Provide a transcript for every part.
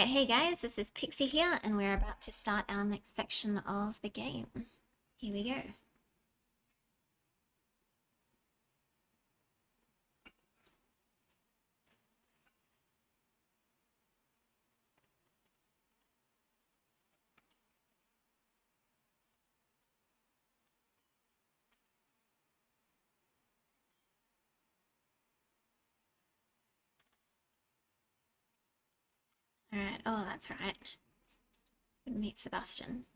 Alright, hey guys, this is Pixie here, and we're about to start our next section of the game. Here we go. Alright, oh, that's right. Good to meet Sebastian.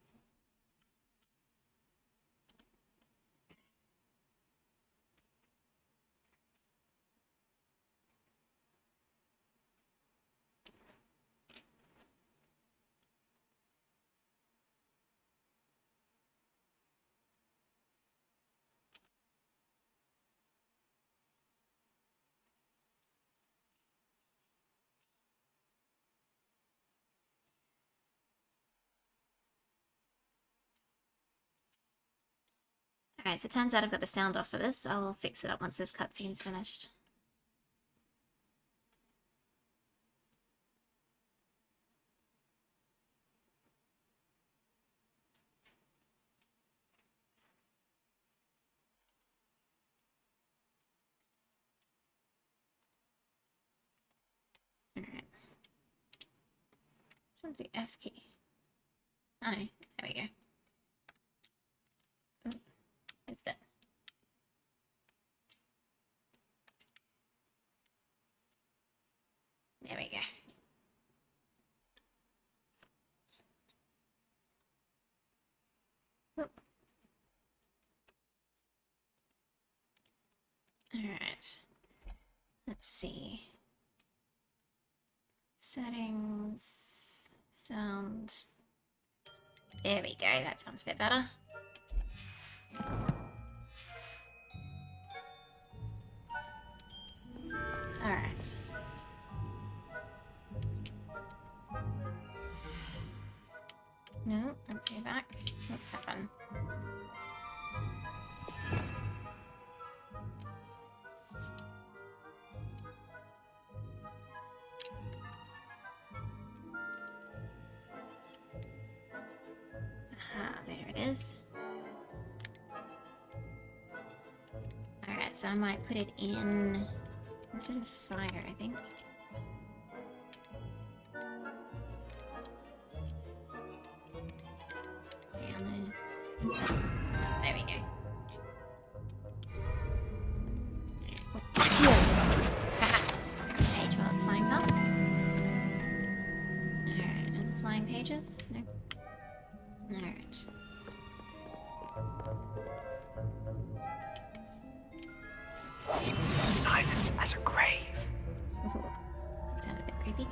Alright, so it turns out I've got the sound off for this. I'll fix it up once this cutscene's finished. Alright. Which one's the F key? Oh, there we go. Oh, it's it. There we go. Alright. Let's see. Settings. Sound. There we go. That sounds a bit better. Alright. No, let's go back. What happened? Aha, there it is. Alright, so I might put it in instead of fire, I think. Down there. There we go. Haha. Page while it's flying past. Alright, and flying pages? Nope. Alright. Silent as a grave. Ooh, that sounded a bit creepy.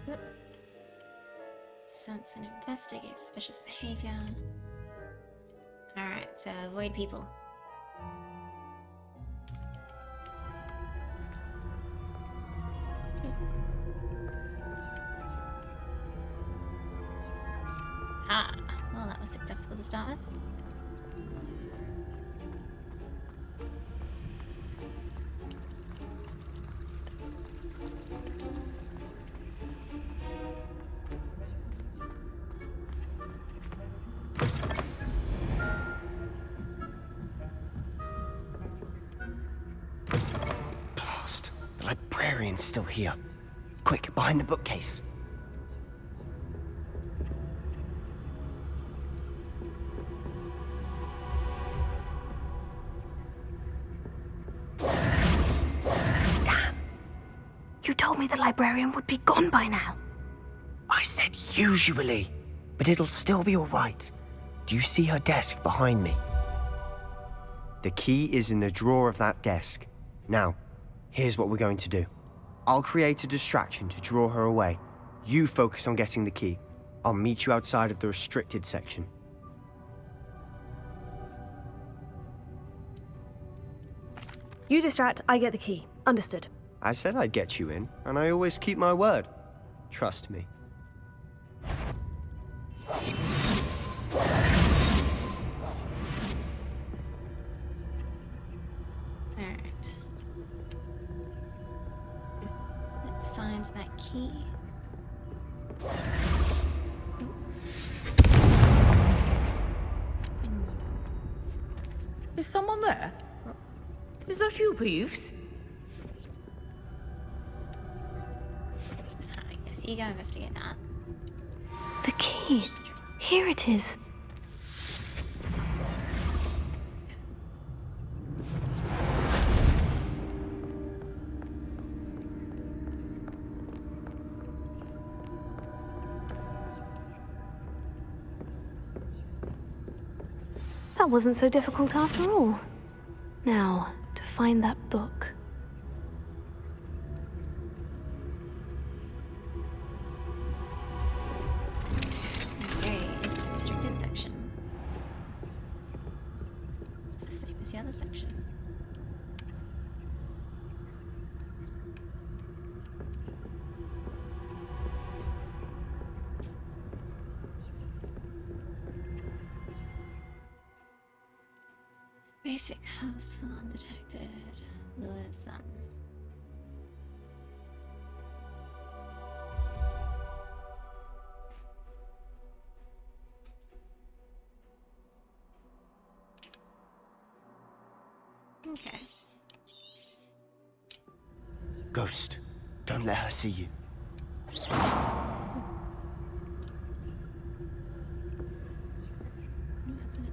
Whoop. Sense and investigate suspicious behavior. Alright, so avoid people. Ah, well, that was successful to start with. Blast. The librarian's still here. Quick, behind the bookcase. Damn. You told me the librarian would be gone by now. I said usually, but it'll still be all right. Do you see her desk behind me? The key is in the drawer of that desk. Now, here's what we're going to do. I'll create a distraction to draw her away. You focus on getting the key. I'll meet you outside of the restricted section. You distract, I get the key. Understood. I said I'd get you in, and I always keep my word. Trust me. Alright. find that key. Is someone there? Is that you, Peeves? I guess you go investigate that. The key. Here it is. That wasn't so difficult after all. Now, to find that book. Okay, into the restricted section. It's the same as the other section. Basic house farm detected. Lures them. Okay. Ghost, don't let her see you. That's it.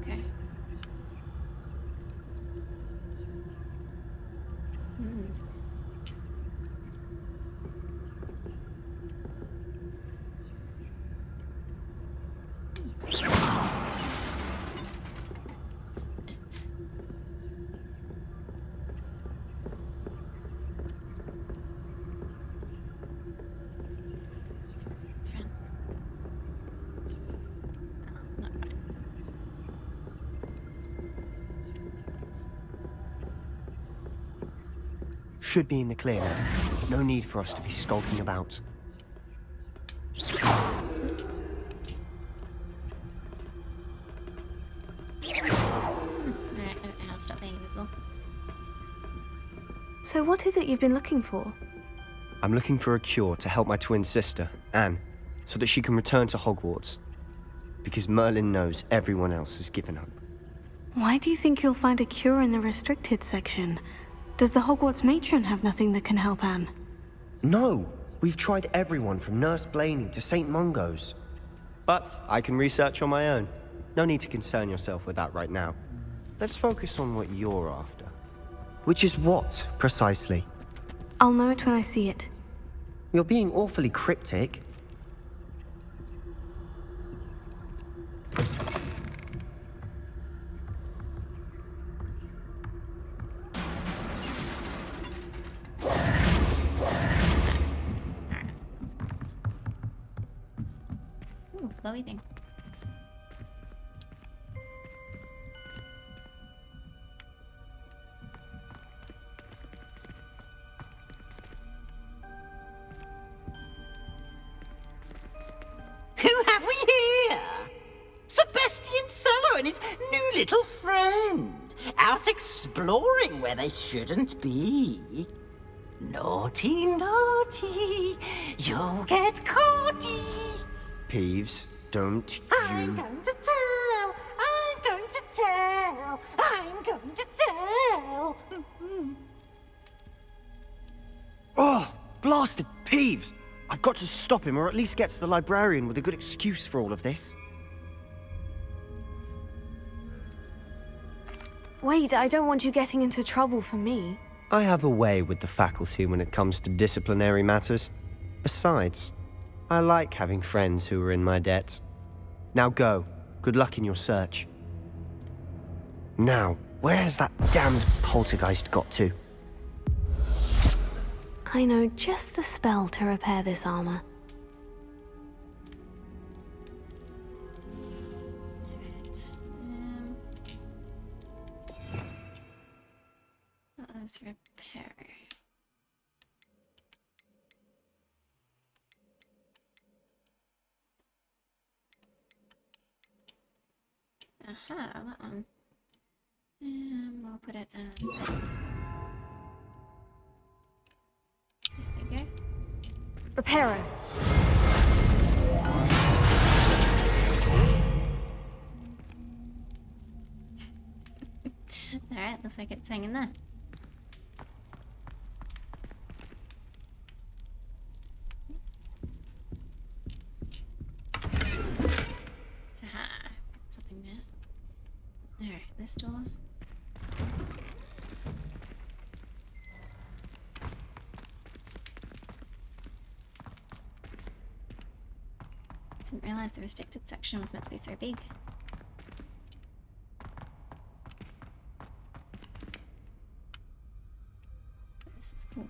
Okay. Hmm. It's fine. Oh, not quite. Should be in the clear now. No need for us to be skulking about. Alright, I'll stop being invisible. So what is it you've been looking for? I'm looking for a cure to help my twin sister, Anne, so that she can return to Hogwarts. Because Merlin knows everyone else has given up. Why do you think you'll find a cure in the restricted section? Does the Hogwarts matron have nothing that can help Anne? No! We've tried everyone from Nurse Blaney to St. Mungo's. But I can research on my own. No need to concern yourself with that right now. Let's focus on what you're after. Which is what, precisely? I'll know it when I see it. You're being awfully cryptic. Ooh, glowy thing. Who have we here? Sebastian Cello and his new little friend. Out exploring where they shouldn't be. Naughty, naughty. You'll get caughty. Peeves, don't I'm you... going to tell. I'm going to tell. I'm going to tell. Oh, blasted Peeves! I've got to stop him, or at least get to the librarian with a good excuse for all of this. Wait, I don't want you getting into trouble for me. I have a way with the faculty when it comes to disciplinary matters. Besides, I like having friends who are in my debt. Now go. Good luck in your search. Now, where's that damned poltergeist got to? I know just the spell to repair this armor. Let's repair. Aha, that one. And we'll put it as this one. There we go. Reparo. Alright, looks like it's hanging there. Haha, something there. Alright, this door. Didn't realize the restricted section was meant to be so big. This is cool.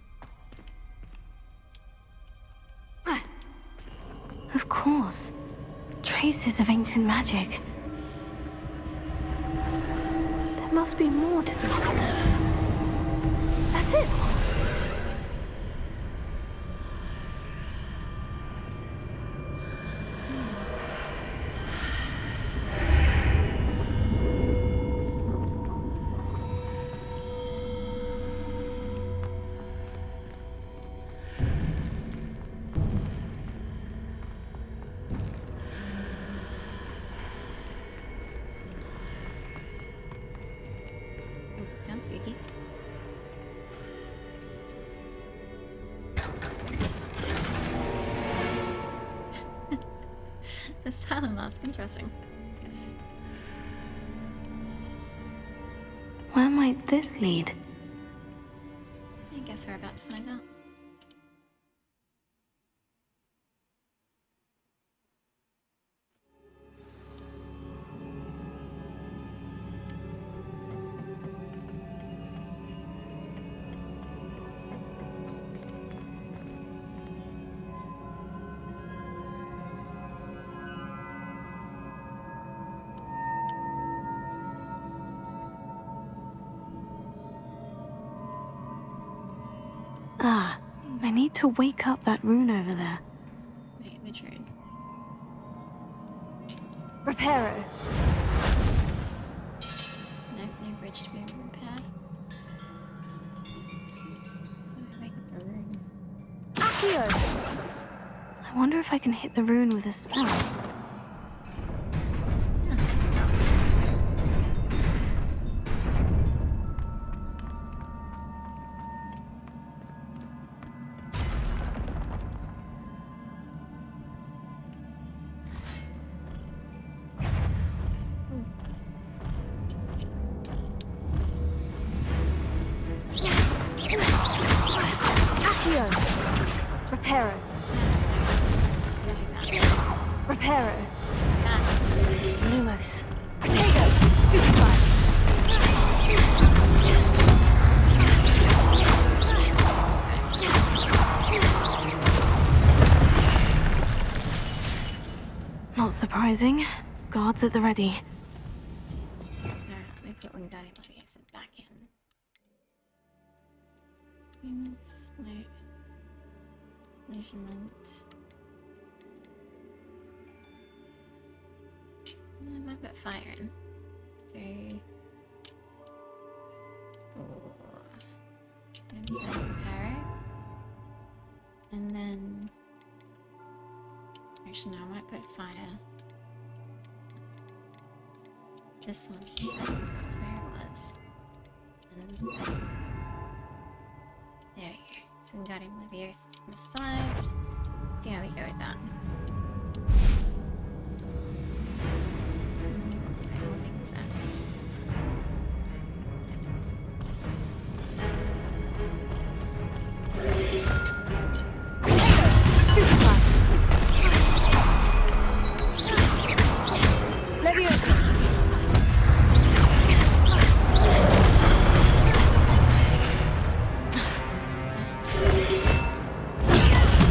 Of course. Traces of ancient magic. There must be more to this room. That's it! Sounds spooky. The silent mask, interesting. Where might this lead? I guess we're about to find out. Ah, I need to wake up that rune over there. Wait, which rune? Reparo. No, no bridge to be repaired. Oh, wake up a rune. Accio! I wonder if I can hit the rune with a spell. Yeah, that's plastic. Accio! Reparo. Reparo. Lumos. Potato! Stupefy! Not surprising. Guards at the ready. Alright, let me put Wingardium Leviosa back in. Units, like... Measurement... I might put fire in. So... And then arrow. And then... Actually, no, I might put fire. This one here, because that's where it was. And then... There we go. So we got him Leviosa on the side. See how we go with that. So how things Stupefy! Leviosa!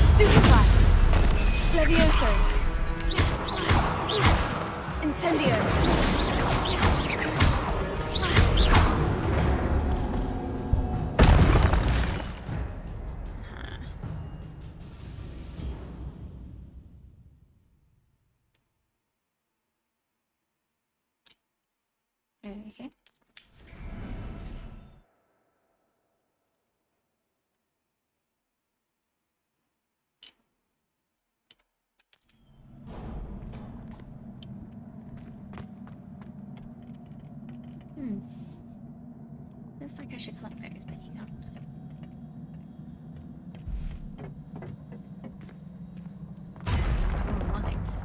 Stupefy! Levioso! Incendio! Okay. Looks like I should collect those, but you can't. Oh, more things.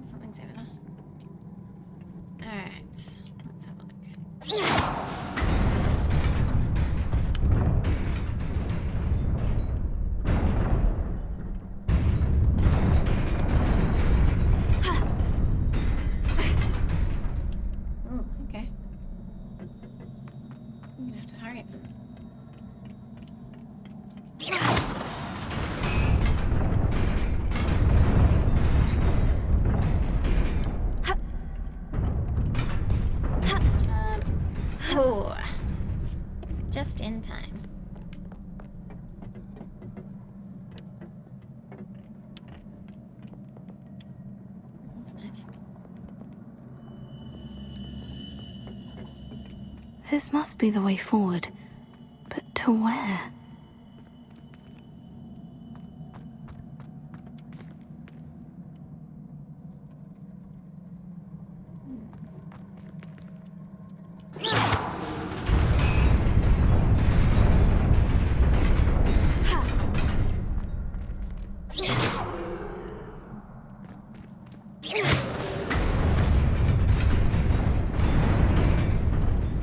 Something's over there. Alright, let's have a look. Oh, okay. I'm gonna have to hurry. Oh, just in time. That's nice. This must be the way forward. But to where?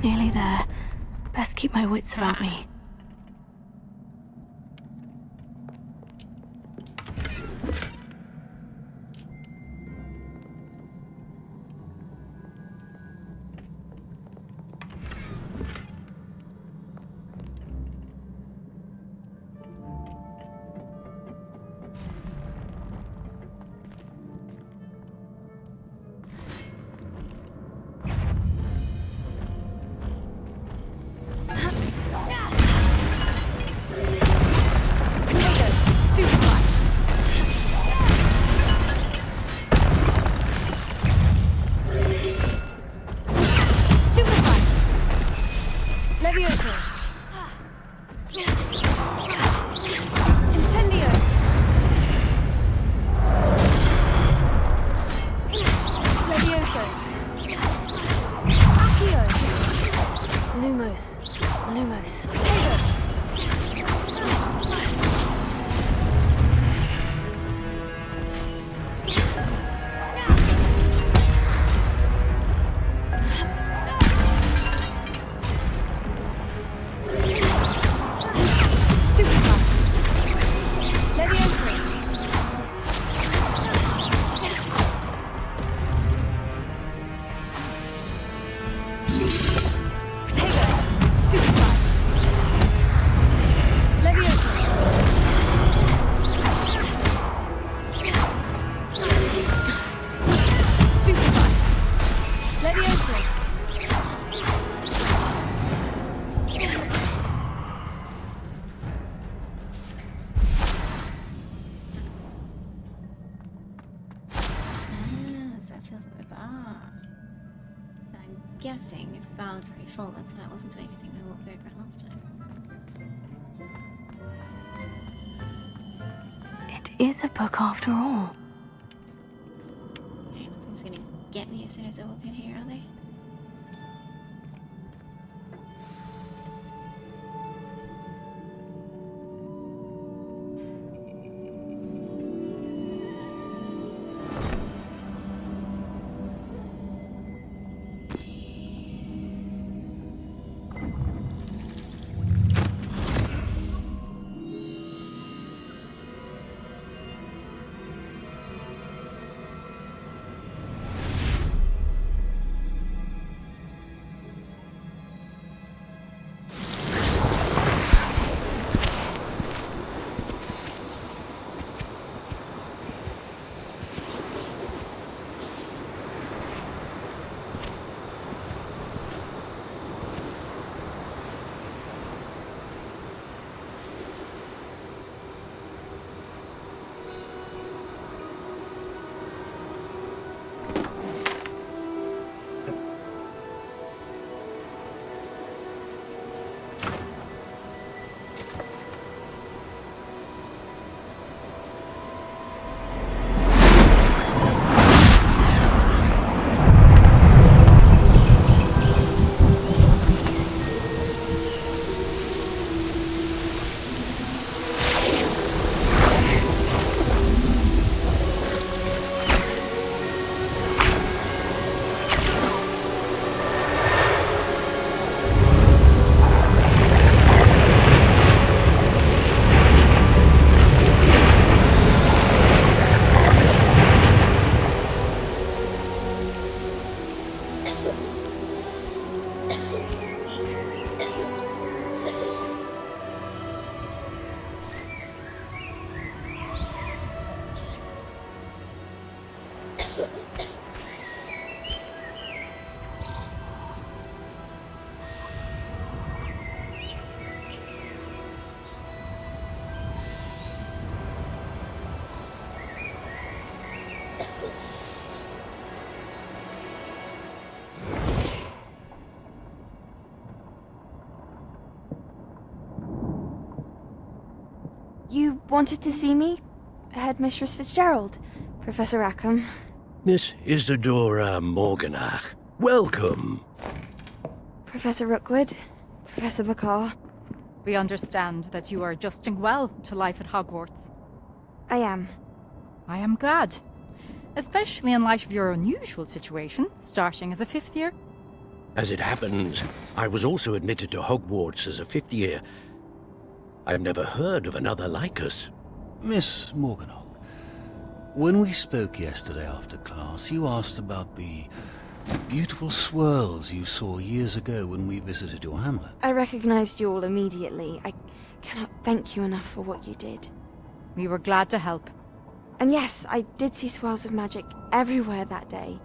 Nearly there. Best keep my wits about me. Lumos. Guessing if the barrel was very full, that's why I wasn't doing anything when I walked over it last time. It is a book after all. Right, nothing's gonna get me as soon as I walk in here, are they? You wanted to see me? Headmistress Fitzgerald, Professor Rackham. Miss Isadora Morganach, welcome. Professor Rookwood, Professor Bakar. We understand that you are adjusting well to life at Hogwarts. I am. I am glad. Especially in light of your unusual situation, starting as a fifth year. As it happens, I was also admitted to Hogwarts as a fifth year. I've never heard of another like us. Miss Morganach, when we spoke yesterday after class, you asked about the beautiful swirls you saw years ago when we visited your hamlet. I recognized you all immediately. I cannot thank you enough for what you did. We were glad to help. And yes, I did see swirls of magic everywhere that day.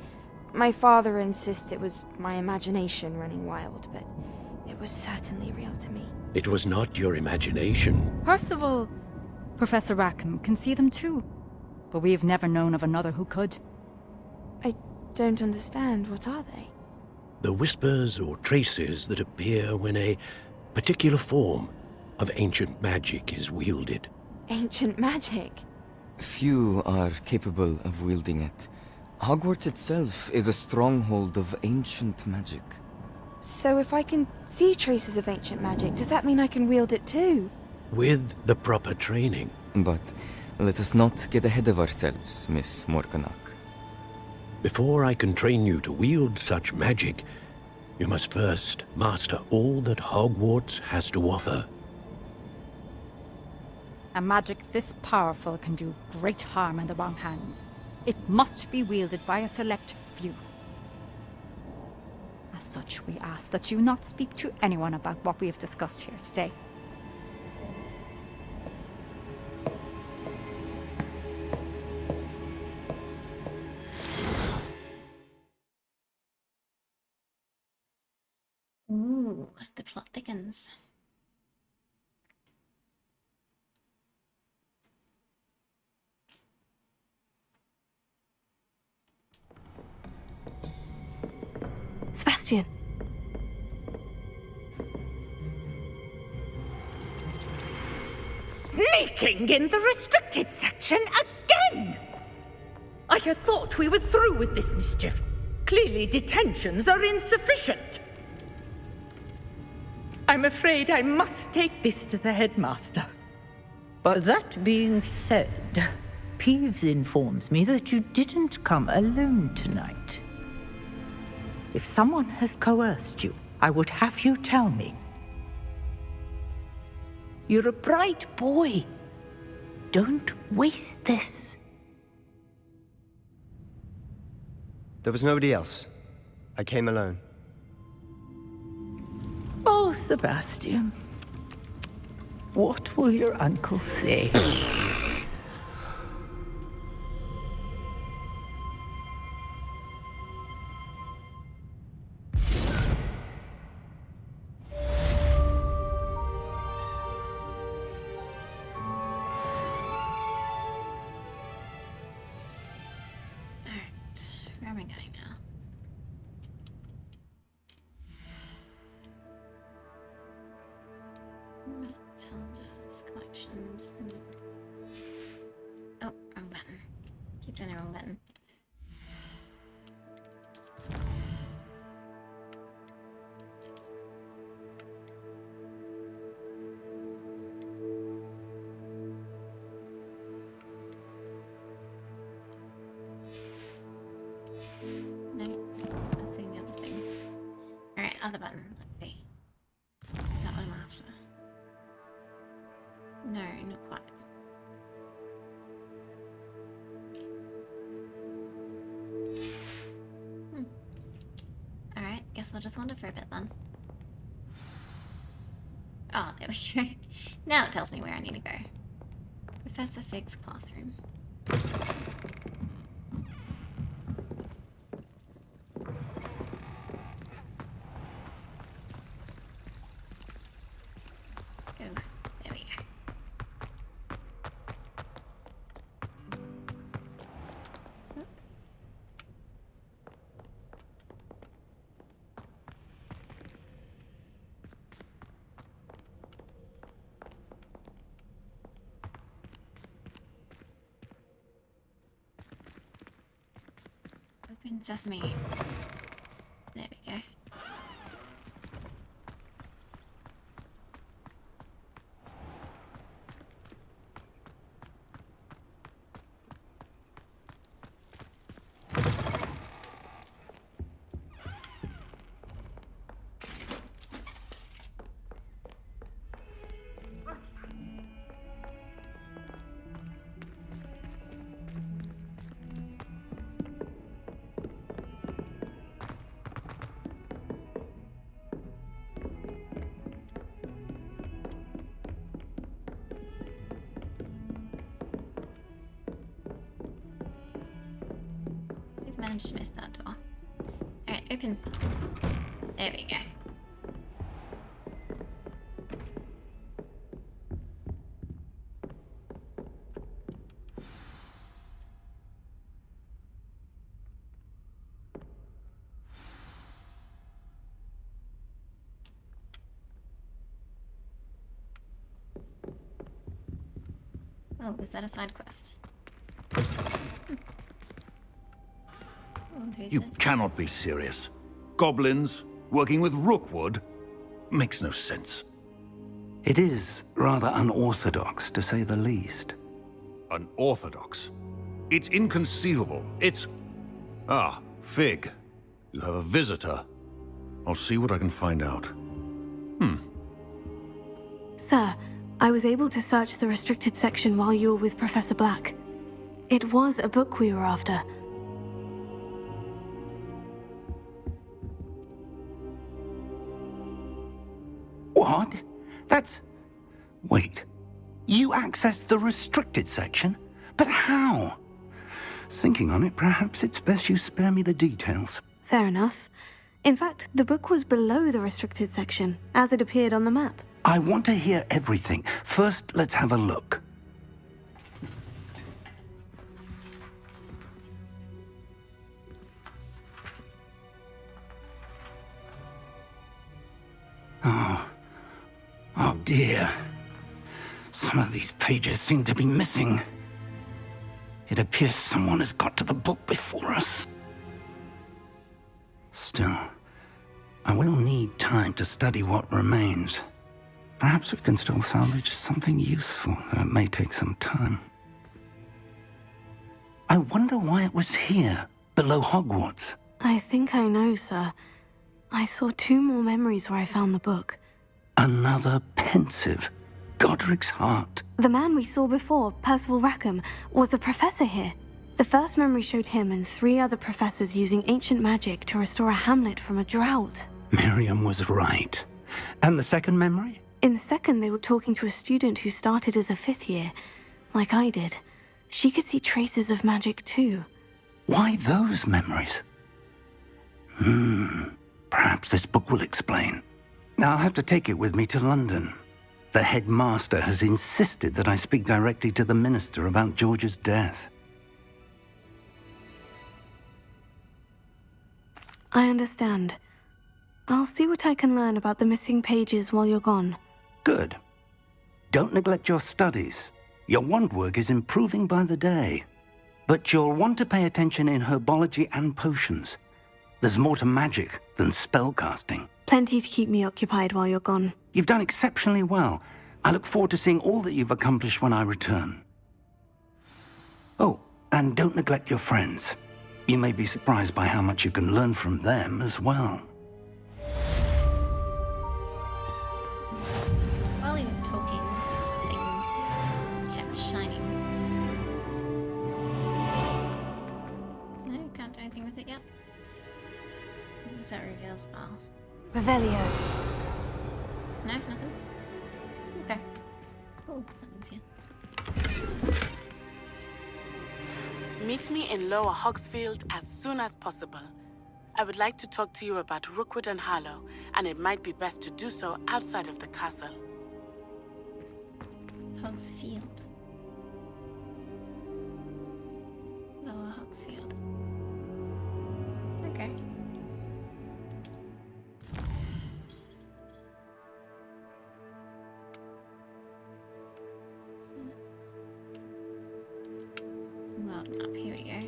My father insists it was my imagination running wild, but it was certainly real to me. It was not your imagination. Percival, Professor Rackham can see them too. But we have never known of another who could. I don't understand. What are they? The whispers or traces that appear when a particular form of ancient magic is wielded. Ancient magic? Few are capable of wielding it. Hogwarts itself is a stronghold of ancient magic. So if I can see traces of ancient magic, does that mean I can wield it too? With the proper training. But let us not get ahead of ourselves, Miss Morganach. Before I can train you to wield such magic, you must first master all that Hogwarts has to offer. A magic this powerful can do great harm in the wrong hands. It must be wielded by a select few. As such, we ask that you not speak to anyone about what we have discussed here today. Ooh, the plot thickens. Sebastian. Sneaking in the restricted section again! I had thought we were through with this mischief. Clearly detentions are insufficient. I'm afraid I must take this to the headmaster. But that being said, Peeves informs me that you didn't come alone tonight. If someone has coerced you, I would have you tell me. You're a bright boy. Don't waste this. There was nobody else. I came alone. Oh, Sebastian. What will your uncle say? Alright, where am I going now? Tells collections. Oh, wrong button. Keep doing the wrong button. No, that's doing the other thing. Alright, other button. Let's see. Is that what I'm after? No, not quite. Alright, guess I'll just wander for a bit then. Oh, there we go. Now it tells me where I need to go. Professor Fig's classroom. Open sesame. There we go. Managed to miss that door. Alright, open. There we go. Oh, was that a side quest? You cannot be serious. Goblins working with Rookwood makes no sense. It is rather unorthodox, to say the least. Unorthodox? It's inconceivable. It's... Ah, Fig. You have a visitor. I'll see what I can find out. Sir, I was able to search the restricted section while you were with Professor Black. It was a book we were after. What? That's... Wait. You accessed the restricted section? But how? Thinking on it, perhaps it's best you spare me the details. Fair enough. In fact, the book was below the restricted section, as it appeared on the map. I want to hear everything. First, let's have a look. Oh dear. Some of these pages seem to be missing. It appears someone has got to the book before us. Still, I will need time to study what remains. Perhaps we can still salvage something useful, though it may take some time. I wonder why it was here, below Hogwarts. I think I know, sir. I saw 2 more memories where I found the book. Another pensive. Godric's heart. The man we saw before, Percival Rackham, was a professor here. The first memory showed him and 3 other professors using ancient magic to restore a hamlet from a drought. Miriam was right. And the second memory? In the second, they were talking to a student who started as a 5th year, like I did. She could see traces of magic too. Why those memories? Perhaps this book will explain. Now I'll have to take it with me to London. The headmaster has insisted that I speak directly to the minister about George's death. I understand. I'll see what I can learn about the missing pages while you're gone. Good. Don't neglect your studies. Your wand work is improving by the day. But you'll want to pay attention in herbology and potions. There's more to magic than spellcasting. Plenty to keep me occupied while you're gone. You've done exceptionally well. I look forward to seeing all that you've accomplished when I return. Oh, and don't neglect your friends. You may be surprised by how much you can learn from them as well. While he was talking, this thing kept shining. No, can't do anything with it yet. What does that reveal spell? Revelio. No, nothing? Okay. Oh, something's here. Meet me in Lower Hogsfield as soon as possible. I would like to talk to you about Rookwood and Harlow, and it might be best to do so outside of the castle. Hogsfield. Lower Hogsfield. Okay. World map, here we go.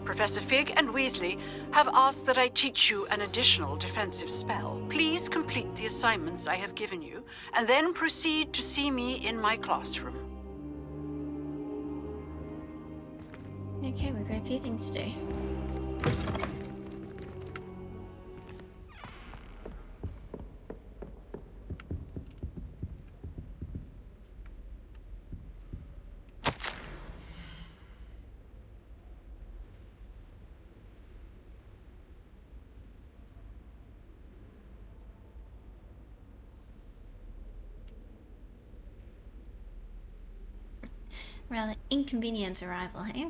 Professor Fig and Weasley have asked that I teach you an additional defensive spell. Please complete the assignments I have given you, and then proceed to see me in my classroom. Okay, we've got a few things to do. Rather inconvenient arrival, hey?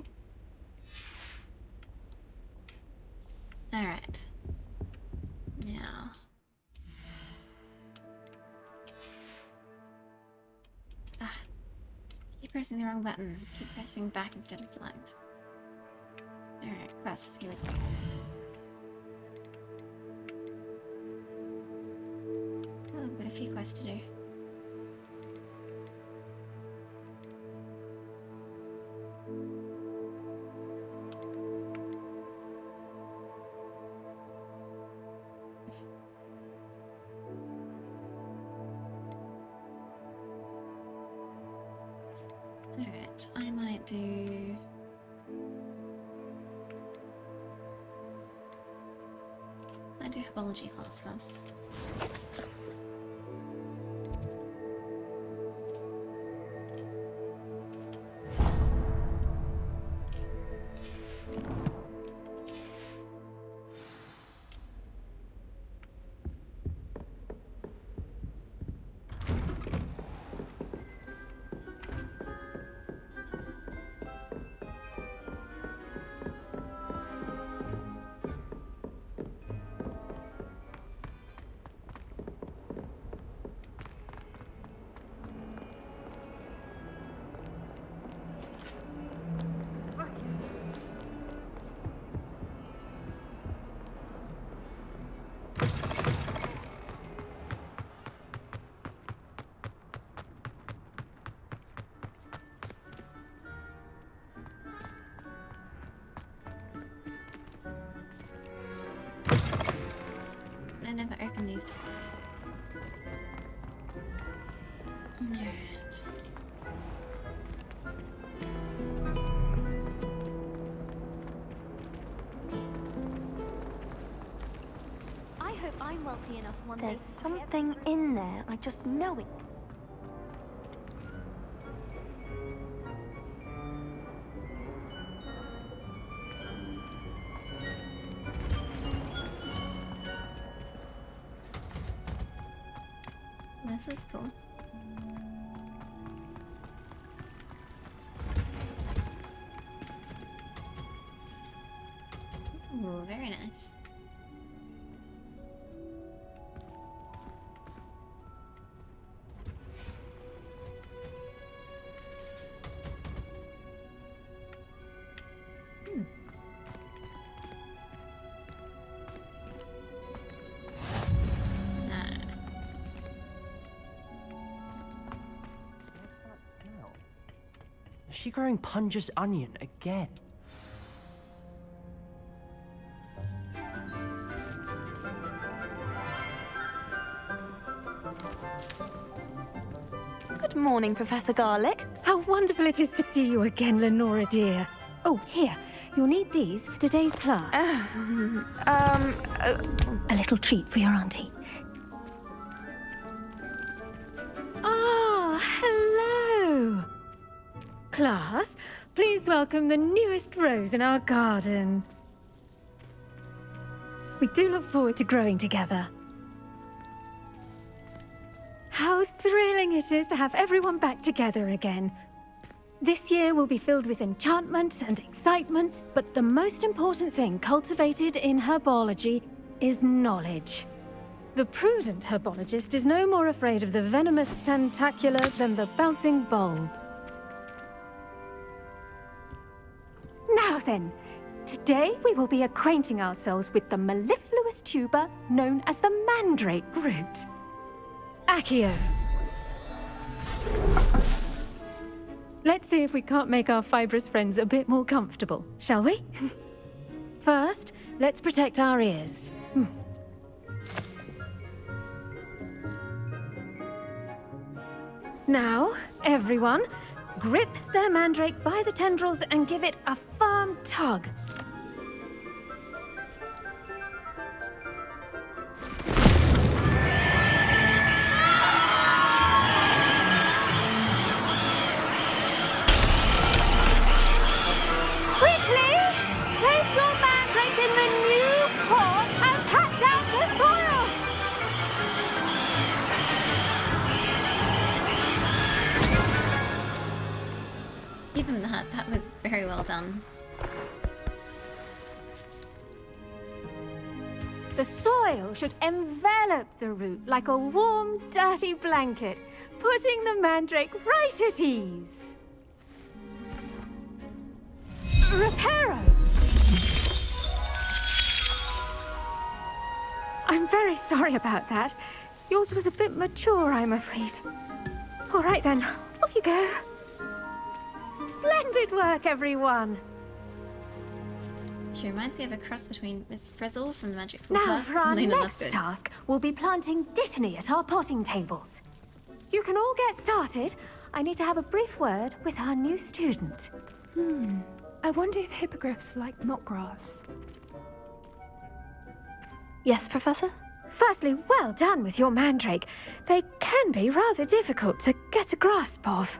Alright. Now. Ah. Keep pressing the wrong button. Keep pressing back instead of select. Alright, quests. Here we go. Oh, I've got a few quests to do. Alright, I might do... I do Herbology class first. I never open these doors. Alright. I hope I'm wealthy enough one day. There's something in there. I just know it. This is cool. Ooh, very nice. Is she growing Punja's onion again? Good morning, Professor Garlick. How wonderful it is to see you again, Lenora dear. Oh, here. You'll need these for today's class. A little treat for your auntie. Ah, hello. Class, please welcome the newest rose in our garden. We do look forward to growing together. How thrilling it is to have everyone back together again. This year will be filled with enchantment and excitement, but the most important thing cultivated in herbology is knowledge. The prudent herbologist is no more afraid of the venomous tentacula than the bouncing bulb. Now then, today we will be acquainting ourselves with the mellifluous tuber known as the mandrake root. Accio. Let's see if we can't make our fibrous friends a bit more comfortable, shall we? First, let's protect our ears. Now, everyone, grip their mandrake by the tendrils and give it a firm tug. Quickly! Place your mandrake in the new pot and pat down the soil! Even that was very well done. The soil should envelop the root like a warm, dirty blanket, putting the mandrake right at ease. Reparo! I'm very sorry about that. Yours was a bit mature, I'm afraid. All right then, off you go. Splendid work, everyone! She reminds me of a cross between Miss Frizzle from the Magic School Now class for our and Luna next Lovegood. task, we'll be planting Dittany at our potting tables. You can all get started. I need to have a brief word with our new student. I wonder if hippogriffs like knotgrass. Yes, Professor? Firstly, well done with your mandrake. They can be rather difficult to get a grasp of.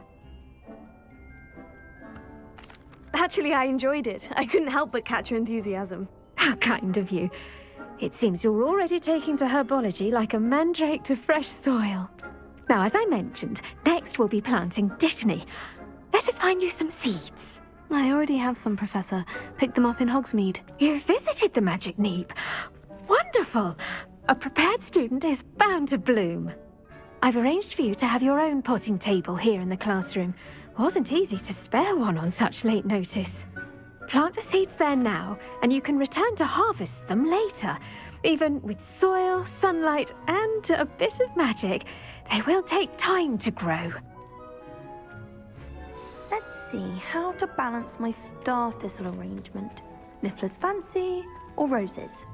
Actually, I enjoyed it. I couldn't help but catch your enthusiasm. How kind of you. It seems you're already taking to herbology like a mandrake to fresh soil. Now, as I mentioned, next we'll be planting Dittany. Let us find you some seeds. I already have some, Professor. Picked them up in Hogsmeade. You visited the Magic Neep. Wonderful! A prepared student is bound to bloom. I've arranged for you to have your own potting table here in the classroom. Wasn't easy to spare one on such late notice. Plant the seeds there now, and you can return to harvest them later. Even with soil, sunlight, and a bit of magic, they will take time to grow. Let's see how to balance my star thistle arrangement. Niffler's Fancy or roses?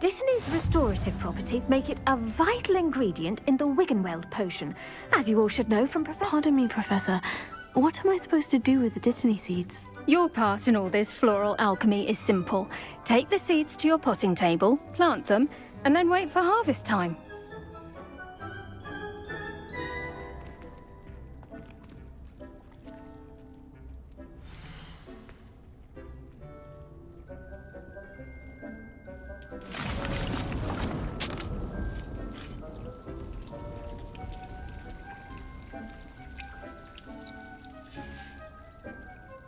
Dittany's restorative properties make it a vital ingredient in the Wiggenweld potion, as you all should know from Professor... Pardon me, Professor. What am I supposed to do with the Dittany seeds? Your part in all this floral alchemy is simple. Take the seeds to your potting table, plant them, and then wait for harvest time.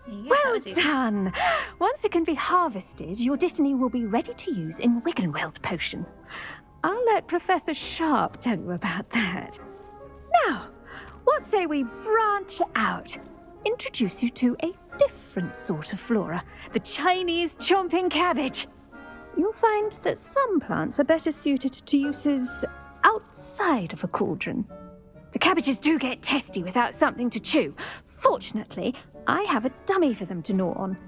Well done! Once it can be harvested, your Dittany will be ready to use in Wiggenweld potion. I'll let Professor Sharp tell you about that. Now, what say we branch out? Introduce you to a different sort of flora, the Chinese chomping cabbage. You'll find that some plants are better suited to uses outside of a cauldron. The cabbages do get testy without something to chew. Fortunately, I have a dummy for them to gnaw on.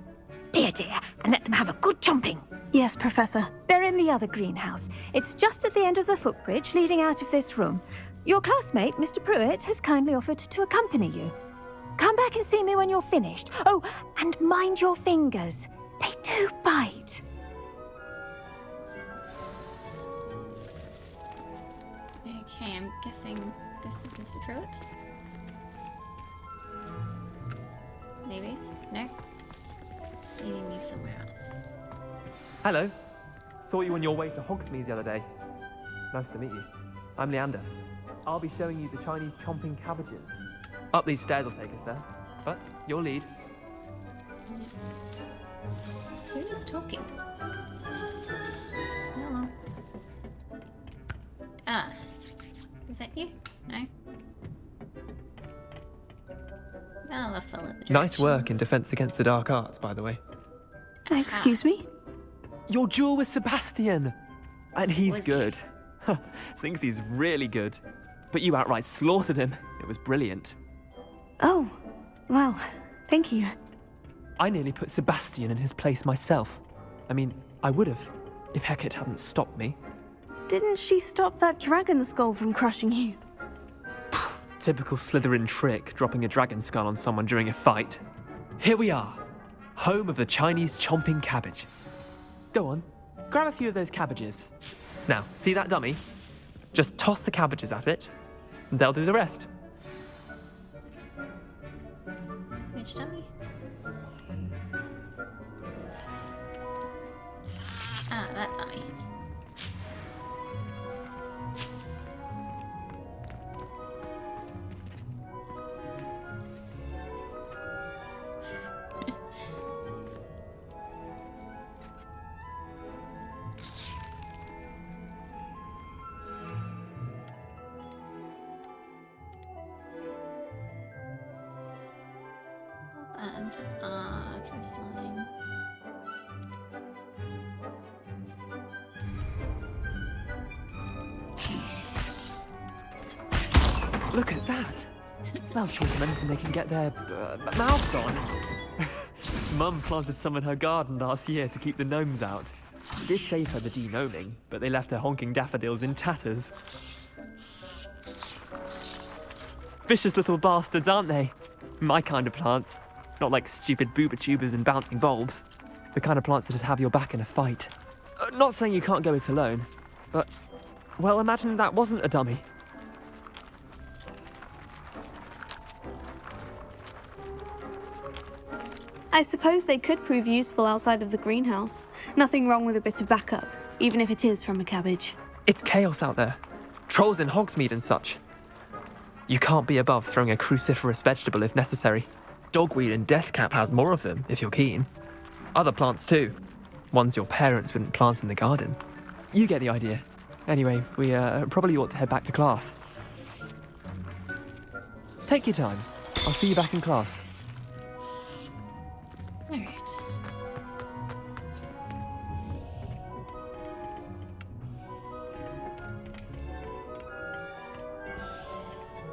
Be a dear and let them have a good chomping. Yes, Professor. They're in the other greenhouse. It's just at the end of the footbridge leading out of this room. Your classmate, Mr. Pruitt, has kindly offered to accompany you. Come back and see me when you're finished. Oh, and mind your fingers. They do bite. Okay, I'm guessing this is Mr. Pruitt. Maybe? No? It's leading me somewhere else. Hello. Saw you on your way to Hogsmeade the other day. Nice to meet you. I'm Leander. I'll be showing you the Chinese chomping cabbages. Up these stairs will take us there. But your lead. Who is talking? Hello. Ah. Is that you? No? I'll follow the Nice work in directions. defense against the dark arts, by the way. Excuse me? Your duel with Sebastian! And he's Was he? good. Thinks he's really good. But you outright slaughtered him. It was brilliant. Oh, well, Thank you. I nearly put Sebastian in his place myself. I mean, I would have, if Hecate hadn't stopped me. Didn't she stop that dragon skull from crushing you? Typical Slytherin trick, dropping a dragon skull on someone during a fight. Here we are, home of the Chinese chomping cabbage. Go on, grab a few of those cabbages. Now, see that dummy? Just toss the cabbages at it, and they'll do the rest. Which dummy? Ah, that dummy. And whistling. Look at that! They'll show them anything they can get their mouths on. Mum planted some in her garden last year to keep the gnomes out. It did save her the de-gnoming, but they left her honking daffodils in tatters. Vicious little bastards, aren't they? My kind of plants. Not like stupid booba tubers and bouncing bulbs. The kind of plants that'd have your back in a fight. Not saying you can't go it alone, but, well, imagine that wasn't a dummy. I suppose they could prove useful outside of the greenhouse. Nothing wrong with a bit of backup, even if it is from a cabbage. It's chaos out there. Trolls in Hogsmeade and such. You can't be above throwing a cruciferous vegetable if necessary. Dogweed and deathcap has more of them, if you're keen. Other plants too. Ones your parents wouldn't plant in the garden. You get the idea. Anyway, we probably ought to head back to class. Take your time. I'll see you back in class. Alright.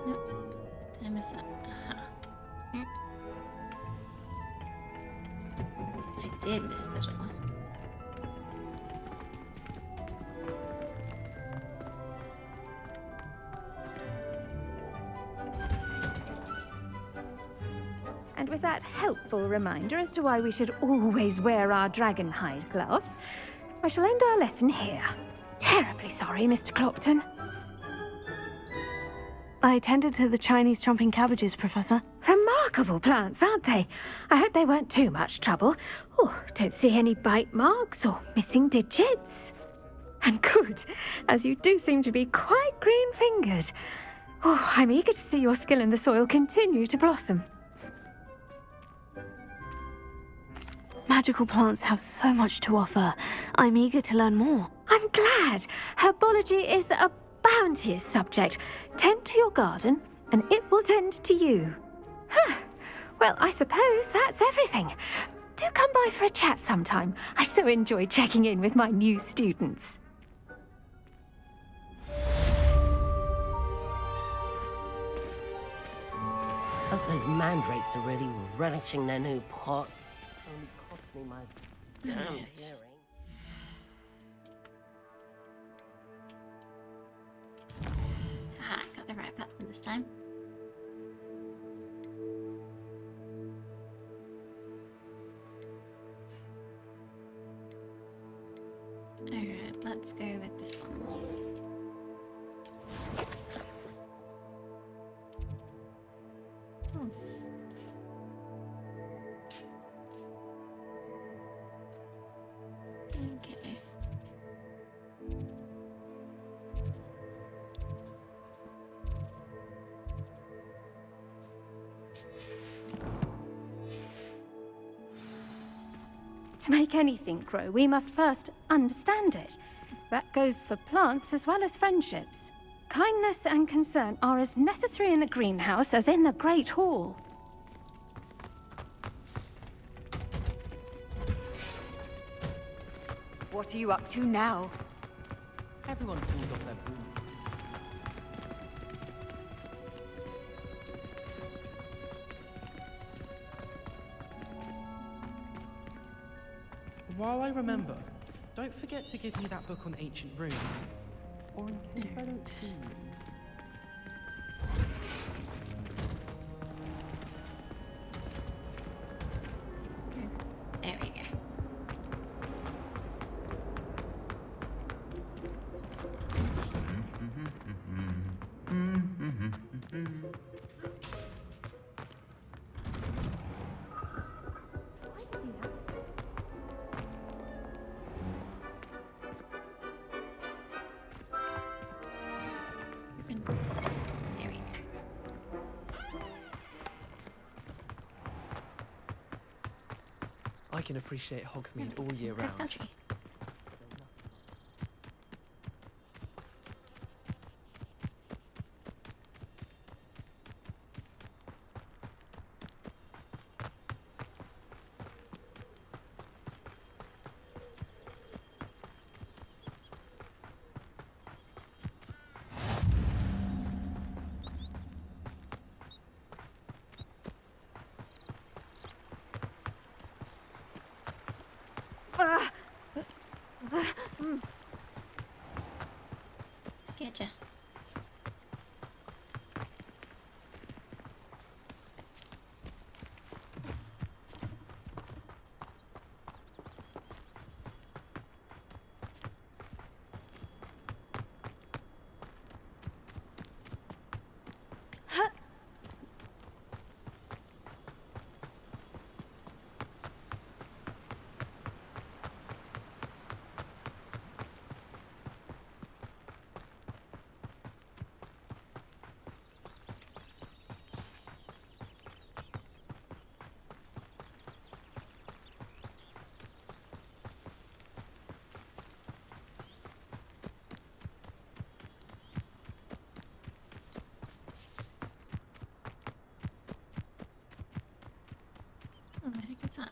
Nope. Did I miss it? I did miss the door. And with that helpful reminder as to why we should always wear our dragon hide gloves, I shall end our lesson here. Terribly sorry, Mr. Clopton. I attended to the Chinese chomping cabbages, Professor. Remarkable plants, aren't they? I hope they weren't too much trouble. Oh, don't see any bite marks or missing digits. And good, as you do seem to be quite green-fingered. Oh, I'm eager to see your skill in the soil continue to blossom. Magical plants have so much to offer. I'm eager to learn more. I'm glad. Herbology is a bounteous subject. Tend to your garden, and it will tend to you. Huh. Well, I suppose that's everything. Do come by for a chat sometime. I so enjoy checking in with my new students. Hope those mandrakes are really relishing their new pots. Only cost me my damned hearing. Ah, got the right button this time. Alright, let's go with this one. Hmm. Okay. To make anything grow, we must first understand it. That goes for plants as well as friendships. Kindness and concern are as necessary in the greenhouse as in the Great Hall. What are you up to now? Everyone pulls off their broom. While I remember, don't forget to give me that book on ancient runes. Or in case I don't see you. There we go. There we go. I can appreciate Hogsmeade all year Cross round. country. Scared ya. Oh, I had a good time.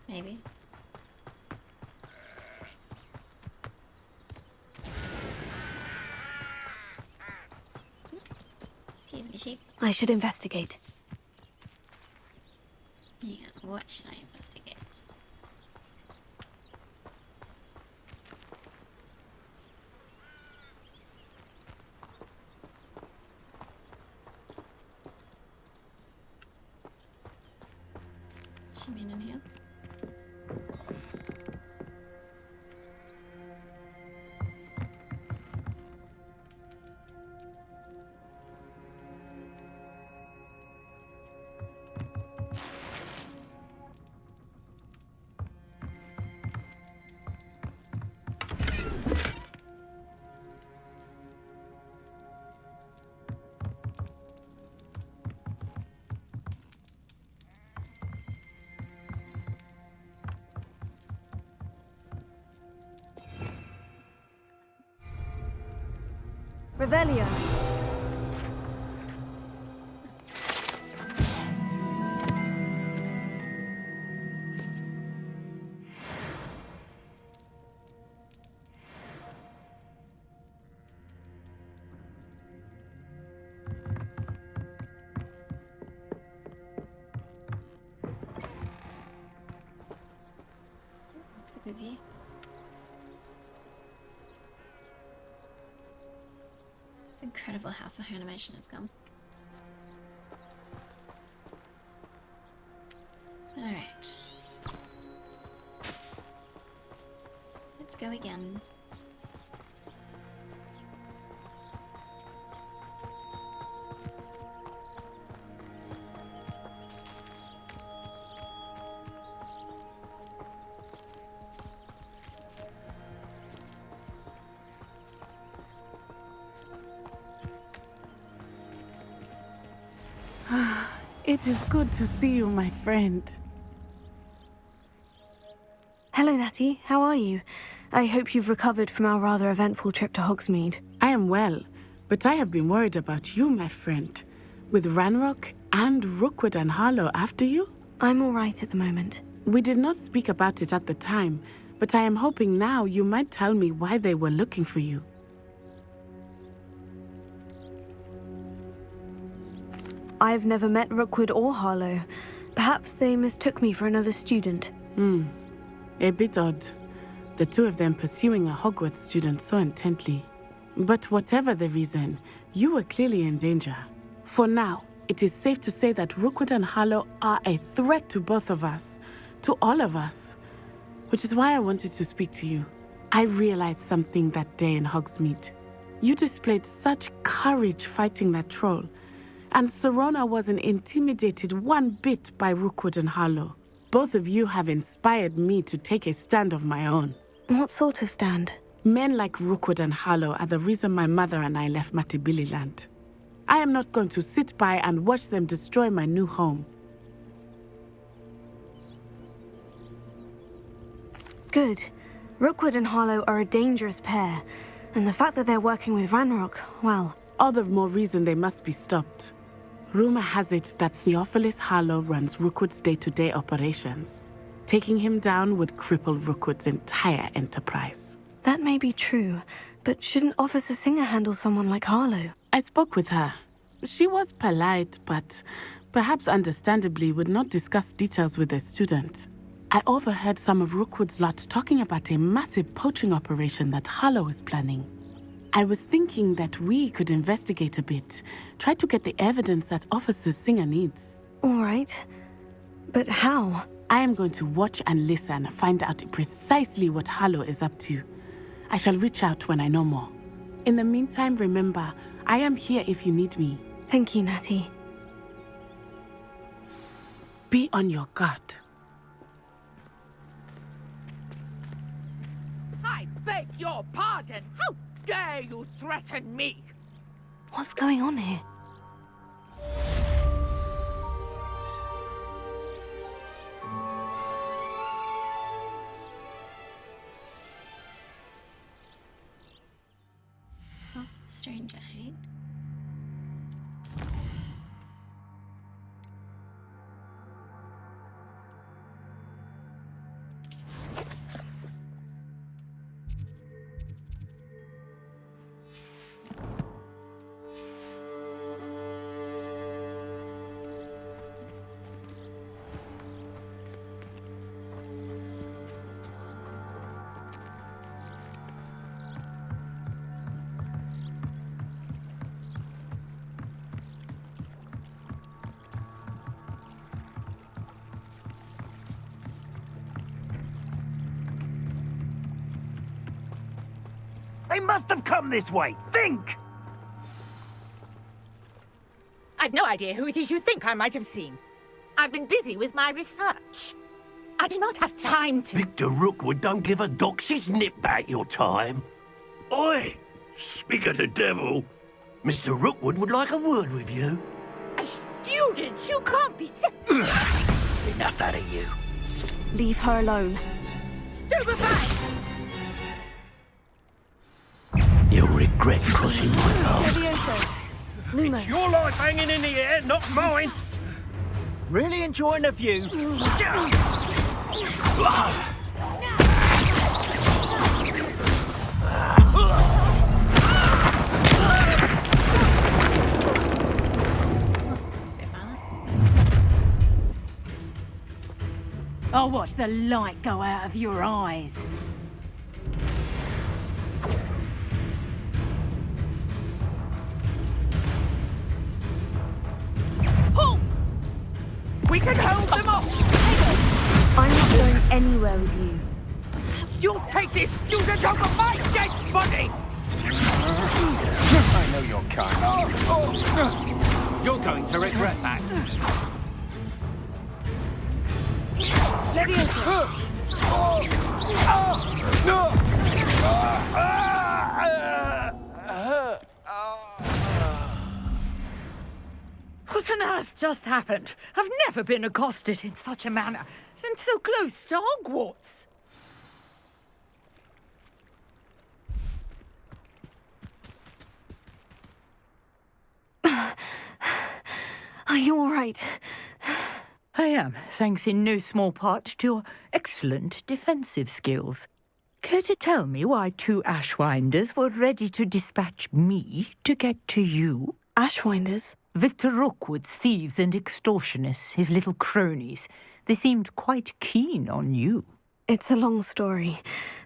Maybe. Excuse me, sheep. I should investigate. Yeah, what should I investigate? She mean in here? Revelio. That's a good view. It's incredible how far animation has come. Alright. Let's go again. It is good to see you, my friend. Hello, Natty. How are you? I hope you've recovered from our rather eventful trip to Hogsmeade. I am well, but I have been worried about you, my friend. With Ranrock and Rookwood and Harlow after you? I'm all right at the moment. We did not speak about it at the time, but I am hoping now you might tell me why they were looking for you. I've never met Rookwood or Harlow. Perhaps they mistook me for another student. A bit odd. The two of them pursuing a Hogwarts student so intently. But whatever the reason, you were clearly in danger. For now, it is safe to say that Rookwood and Harlow are a threat to both of us, to all of us. Which is why I wanted to speak to you. I realized something that day in Hogsmeade. You displayed such courage fighting that troll, and Serona wasn't intimidated one bit by Rookwood and Harlow. Both of you have inspired me to take a stand of my own. What sort of stand? Men like Rookwood and Harlow are the reason my mother and I left Matabeleland. I am not going to sit by and watch them destroy my new home. Good. Rookwood and Harlow are a dangerous pair, and the fact that they're working with Ranrock, well... All the more reason they must be stopped. Rumor has it that Theophilus Harlow runs Rookwood's day-to-day operations. Taking him down would cripple Rookwood's entire enterprise. That may be true, but shouldn't Officer Singer handle someone like Harlow? I spoke with her. She was polite, but perhaps understandably would not discuss details with a student. I overheard some of Rookwood's lot talking about a massive poaching operation that Harlow is planning. I was thinking that we could investigate a bit, try to get the evidence that Officer Singer needs. All right. But how? I am going to watch and listen, find out precisely what Harlow is up to. I shall reach out when I know more. In the meantime, remember, I am here if you need me. Thank you, Natty. Be on your guard. I beg your pardon. How dare you threaten me? What's going on here? Oh, stranger, hey? They must have come this way. Think! I've no idea who it is you think I might have seen. I've been busy with my research. I do not have time to... Victor Rookwood don't give a doxy's nip back your time. Oi! Speak of the devil. Mr. Rookwood would like a word with you. A student? You can't be... Enough out of you. Leave her alone. Stupefy! You'll regret crossing my path. Levioso. Lumos. It's your life hanging in the air, not mine. Really enjoying the view. I'll watch the light go out of your eyes. We can hold them off! I'm not going anywhere with you. You'll take this student over my dead body! I know your kind. You're going to regret that. Levioso. What on earth just happened? I've never been accosted in such a manner, and so close to Hogwarts. Are you all right? I am, thanks in no small part to your excellent defensive skills. Care to tell me why two Ashwinders were ready to dispatch me to get to you? Ashwinders? Victor Rookwood's thieves and extortionists, his little cronies. They seemed quite keen on you. It's a long story,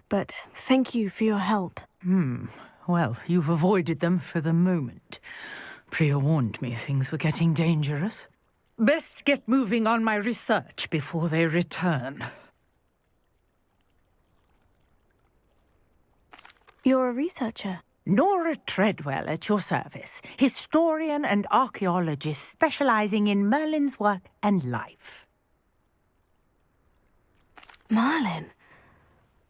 but thank you for your help. Well, you've avoided them for the moment. Priya warned me things were getting dangerous. Best get moving on my research before they return. You're a researcher? Nora Treadwell at your service, historian and archaeologist specializing in Merlin's work and life. Merlin?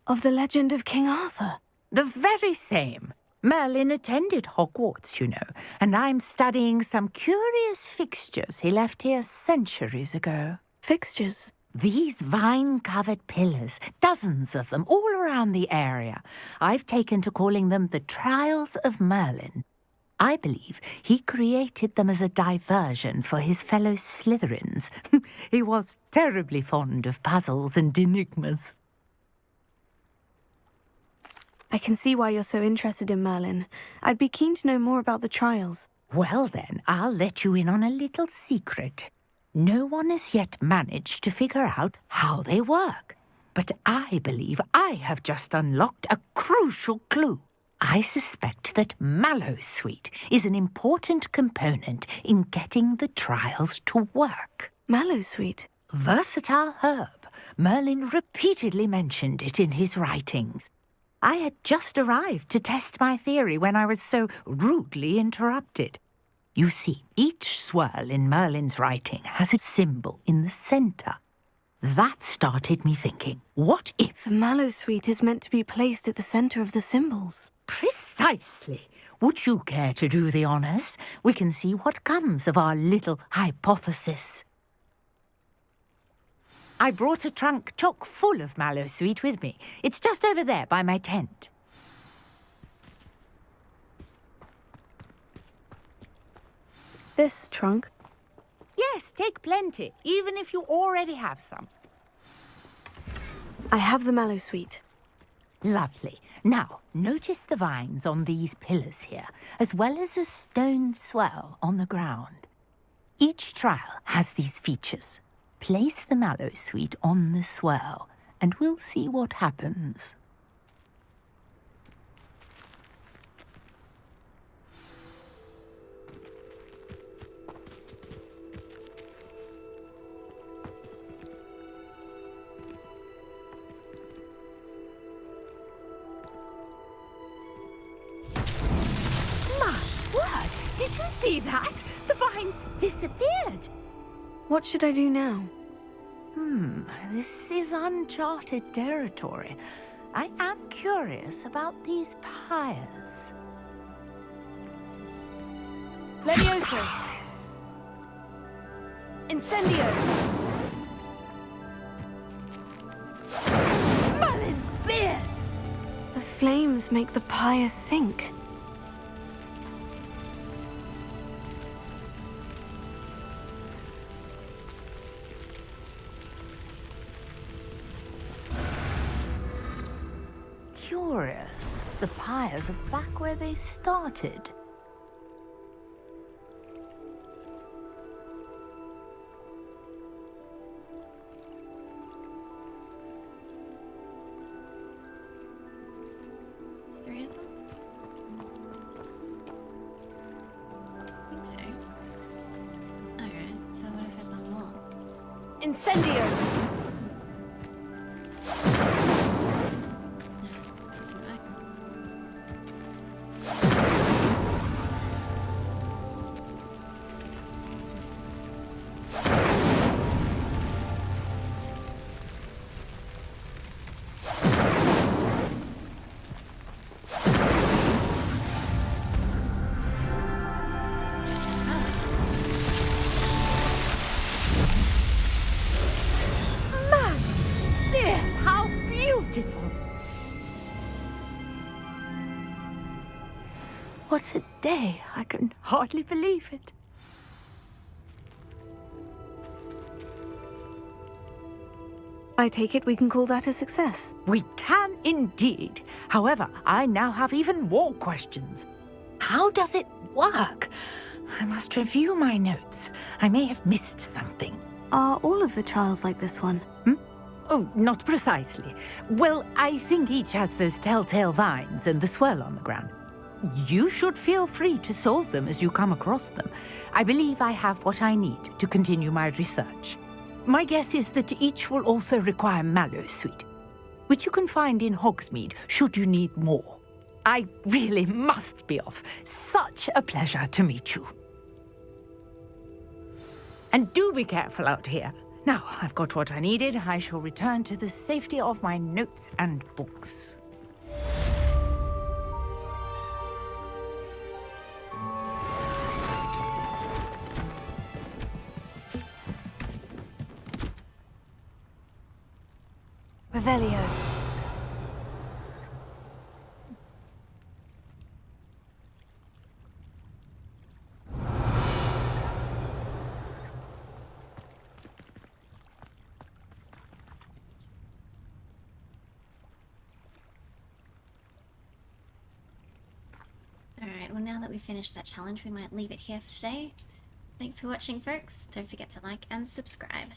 Of the legend of King Arthur? The very same. Merlin attended Hogwarts, you know, and I'm studying some curious fixtures he left here centuries ago. Fixtures? These vine-covered pillars, dozens of them, all around the area. I've taken to calling them the Trials of Merlin. I believe he created them as a diversion for his fellow Slytherins. He was terribly fond of puzzles and enigmas. I can see why you're so interested in Merlin. I'd be keen to know more about the trials. Well then, I'll let you in on a little secret. No one has yet managed to figure out how they work. But I believe I have just unlocked a crucial clue. I suspect that Mallowsweet is an important component in getting the trials to work. Mallowsweet? Versatile herb. Merlin repeatedly mentioned it in his writings. I had just arrived to test my theory when I was so rudely interrupted. You see, each swirl in Merlin's writing has a symbol in the centre. That started me thinking, what if... The Mallowsweet is meant to be placed at the centre of the symbols. Precisely. Would you care to do the honours? We can see what comes of our little hypothesis. I brought a trunk chock full of Mallowsweet with me. It's just over there by my tent. This trunk? Yes, take plenty, even if you already have some. I have the Mallowsweet. Lovely. Now, notice the vines on these pillars here, as well as a stone swell on the ground. Each trial has these features. Place the Mallowsweet on the swell, and we'll see what happens. Did you see that? The vines disappeared. What should I do now? This is uncharted territory. I am curious about these pyres. Levioso! Incendio! Merlin's beard! The flames make the pyre sink. Curious. The pyres are back where they started. There's 3 of them? I think so. Alright, so what if I found them all? Incendio! What a day! I can hardly believe it. I take it we can call that a success. We can indeed. However, I now have even more questions. How does it work? I must review my notes. I may have missed something. Are all of the trials like this one? Oh, not precisely. Well, I think each has those telltale vines and the swirl on the ground. You should feel free to solve them as you come across them. I believe I have what I need to continue my research. My guess is that each will also require mallow sweet, which you can find in Hogsmeade should you need more. I really must be off. Such a pleasure to meet you. And do be careful out here. Now, I've got what I needed. I shall return to the safety of my notes and books. Revelio. Alright, well now that we've finished that challenge, we might leave it here for today. Thanks for watching, folks. Don't forget to like and subscribe.